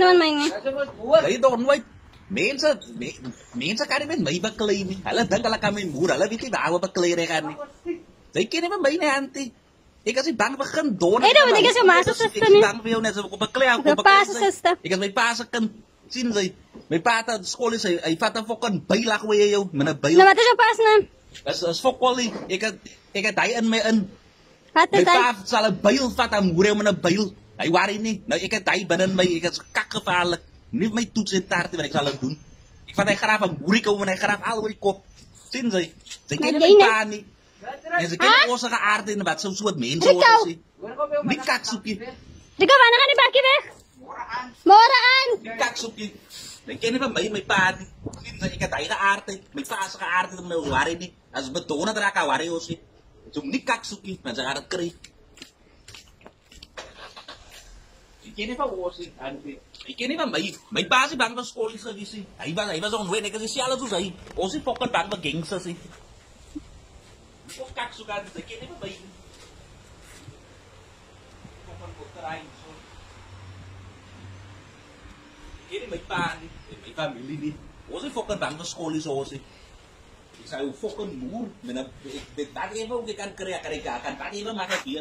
naman maingi. Kaya doon, wait. Mensa kani men may baklay ni. Hala dangkala kami mura. Hala biti ba awa baklay re kani. Dahil kini man may na anti. Kasi bang bakan doon. Daw, hindi kasi masasas ka ni. Bang bayaw na sa baklay ako. Pasasas ta. May pasak kan. Sinzay. May pata skolis ay fata fokan bayla ko yayo. Mana bayo. Namata siya pas na. As fokoli. Ika dayan may an. Hati May tayo. pa sala bayil fata mura mana bayil. Ay wari ni. Na ika day banan may ika kakapalak. Ni may tutsin tarti ba sala dun. Ika na ikarap ang guri ka mo na ikarap alaway ko. Sinzay. Say kaya may pani. Say kaya ko sa kaarte na bat sa suwad men sa oras eh. Nikaksuki. Di ka ba na ka ni Baki be? Moraan. Nikaksuki. Kaya ba may pani. Sinzay ika tayo na arte. May pa sa kaarte na may wari ni. As ba doon na tara ka wari osi. So nikaksuki. Nasa karat kari. Kini pa osi ante. Kini pa may base bang ba skolis sa disi. Ay ba sa onwe kasi siya ala susay. Osi fokan bang ba gangsa si. Fokak suka disi kini pa fokan ko try so. Kini may pani, may family ni. Osi fokan bang ba skolis osi. Isa fokan mur, mena dati ba kan kreya kan tadi ba makapia.